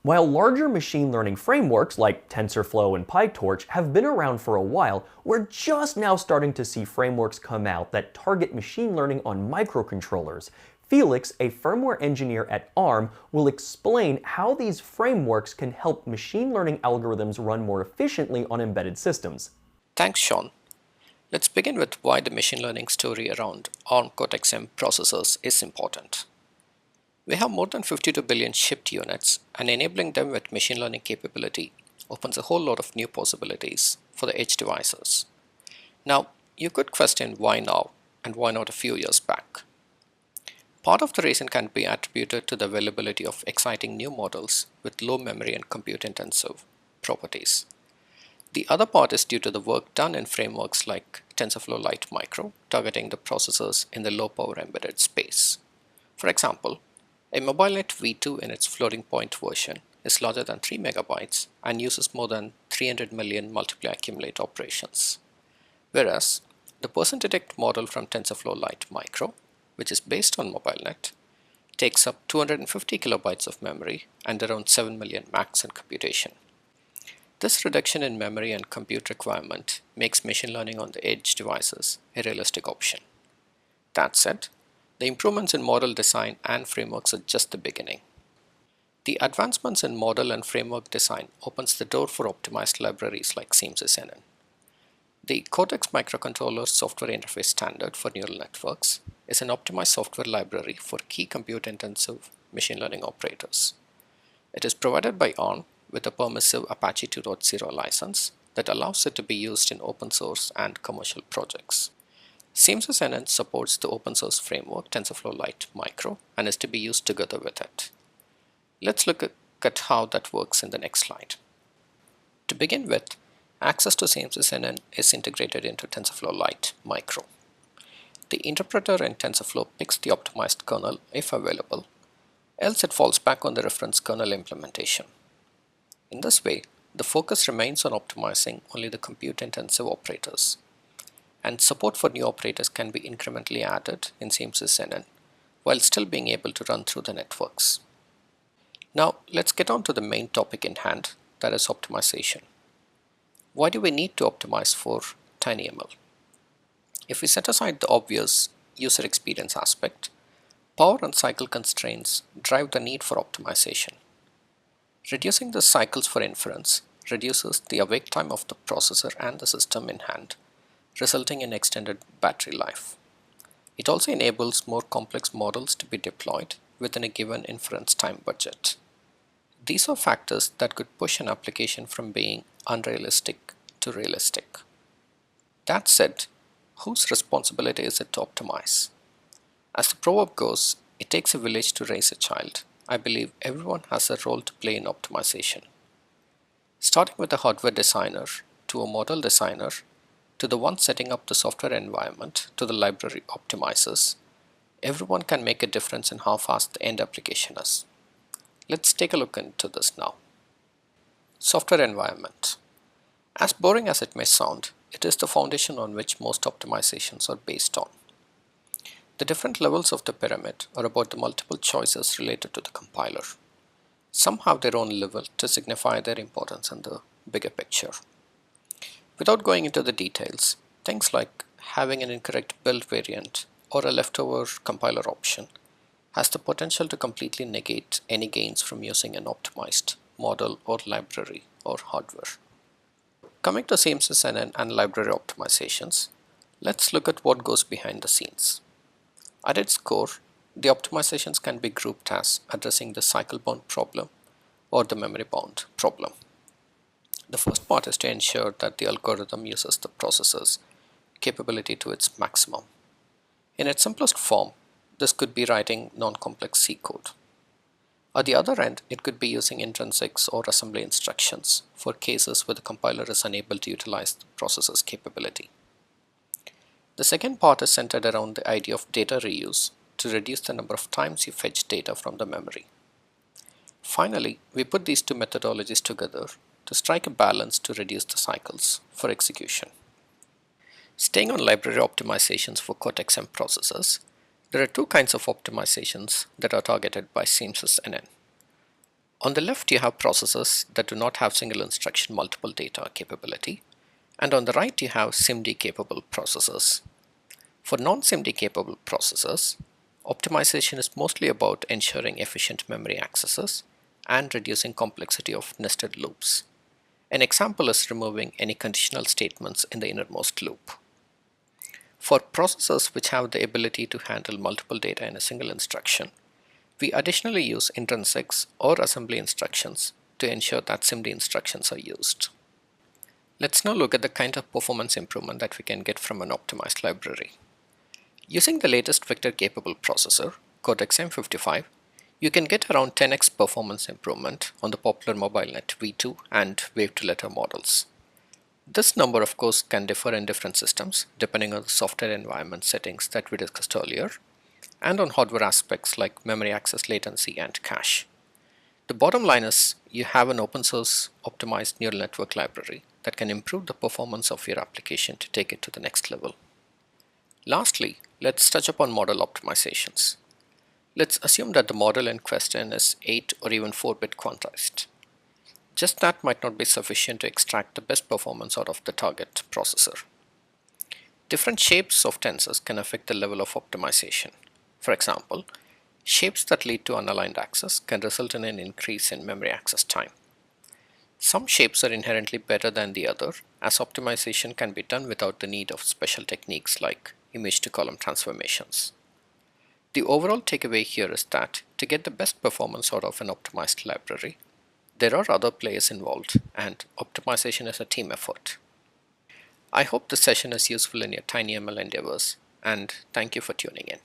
While larger machine learning frameworks like TensorFlow and PyTorch have been around for a while, we're just now starting to see frameworks come out that target machine learning on microcontrollers. Felix, a firmware engineer at ARM, will explain how these frameworks can help machine learning algorithms run more efficiently on embedded systems. Thanks, Sean. Let's begin with why the machine learning story around ARM Cortex-M processors is important. We have more than 52 billion shipped units, and enabling them with machine learning capability opens a whole lot of new possibilities for the edge devices. Now, you could question why now and why not a few years back. Part of the reason can be attributed to the availability of exciting new models with low memory and compute-intensive properties. The other part is due to the work done in frameworks like TensorFlow Lite Micro, targeting the processors in the low-power embedded space. For example, a MobileNet V2 in its floating point version is larger than 3 megabytes and uses more than 300 million multiply accumulate operations. Whereas the person detect model from TensorFlow Lite Micro, which is based on MobileNet, takes up 250 kilobytes of memory and around 7 million max in computation. This reduction in memory and compute requirement makes machine learning on the edge devices a realistic option. That said, the improvements in model design and frameworks are just the beginning. The advancements in model and framework design opens the door for optimized libraries like SeamSysNN. The Cortex microcontroller software interface standard for neural networks is an optimized software library for key compute-intensive machine learning operators. It is provided by ARM with a permissive Apache 2.0 license that allows it to be used in open source and commercial projects. SeamSysNN supports the open source framework TensorFlow Lite Micro and is to be used together with it. Let's look at how that works in the next slide. To begin with, access to SeamSysNN is integrated into TensorFlow Lite Micro. The interpreter in TensorFlow picks the optimized kernel if available, else it falls back on the reference kernel implementation. In this way, the focus remains on optimizing only the compute-intensive operators, and support for new operators can be incrementally added in SeamSysNN while still being able to run through the networks. Now, let's get on to the main topic in hand, that is optimization. Why do we need to optimize for TinyML? If we set aside the obvious user experience aspect, power and cycle constraints drive the need for optimization. Reducing the cycles for inference reduces the awake time of the processor and the system in hand, resulting in extended battery life. It also enables more complex models to be deployed within a given inference time budget. These are factors that could push an application from being unrealistic to realistic. That said, whose responsibility is it to optimize? As the proverb goes, it takes a village to raise a child. I believe everyone has a role to play in optimization. Starting with the hardware designer, to a model designer, to the one setting up the software environment, to the library optimizers, everyone can make a difference in how fast the end application is. Let's take a look into this now. Software environment. As boring as it may sound, it is the foundation on which most optimizations are based on. The different levels of the pyramid are about the multiple choices related to the compiler. Some have their own level to signify their importance in the bigger picture. Without going into the details, things like having an incorrect build variant or a leftover compiler option has the potential to completely negate any gains from using an optimized model or library or hardware. Coming to SeamSysNN and library optimizations, let's look at what goes behind the scenes. At its core, the optimizations can be grouped as addressing the cycle-bound problem or the memory-bound problem. The first part is to ensure that the algorithm uses the processor's capability to its maximum. In its simplest form, this could be writing non-complex C code. At the other end, it could be using intrinsics or assembly instructions for cases where the compiler is unable to utilize the processor's capability. The second part is centered around the idea of data reuse to reduce the number of times you fetch data from the memory. Finally, we put these two methodologies together to strike a balance to reduce the cycles for execution. Staying on library optimizations for Cortex-M processors, there are two kinds of optimizations that are targeted by SeamSysNN. On the left, you have processors that do not have single instruction multiple data capability, and on the right, you have SIMD capable processors. For non-SIMD capable processors, optimization is mostly about ensuring efficient memory accesses and reducing complexity of nested loops. An example is removing any conditional statements in the innermost loop. For processors which have the ability to handle multiple data in a single instruction, we additionally use intrinsics or assembly instructions to ensure that SIMD instructions are used. Let's now look at the kind of performance improvement that we can get from an optimized library. Using the latest vector-capable processor, Cortex-M55, you can get around 10x performance improvement on the popular MobileNet V2 and Wave2Letter models. This number, of course, can differ in different systems depending on the software environment settings that we discussed earlier, and on hardware aspects like memory access latency and cache. The bottom line is you have an open source optimized neural network library that can improve the performance of your application to take it to the next level. Lastly, let's touch upon model optimizations. Let's assume that the model in question is 8 or even 4-bit quantized. Just that might not be sufficient to extract the best performance out of the target processor. Different shapes of tensors can affect the level of optimization. For example, shapes that lead to unaligned access can result in an increase in memory access time. Some shapes are inherently better than the other, as optimization can be done without the need of special techniques like image-to-column transformations. The overall takeaway here is that to get the best performance out of an optimized library, there are other players involved, and optimization is a team effort. I hope this session is useful in your TinyML endeavors, and thank you for tuning in.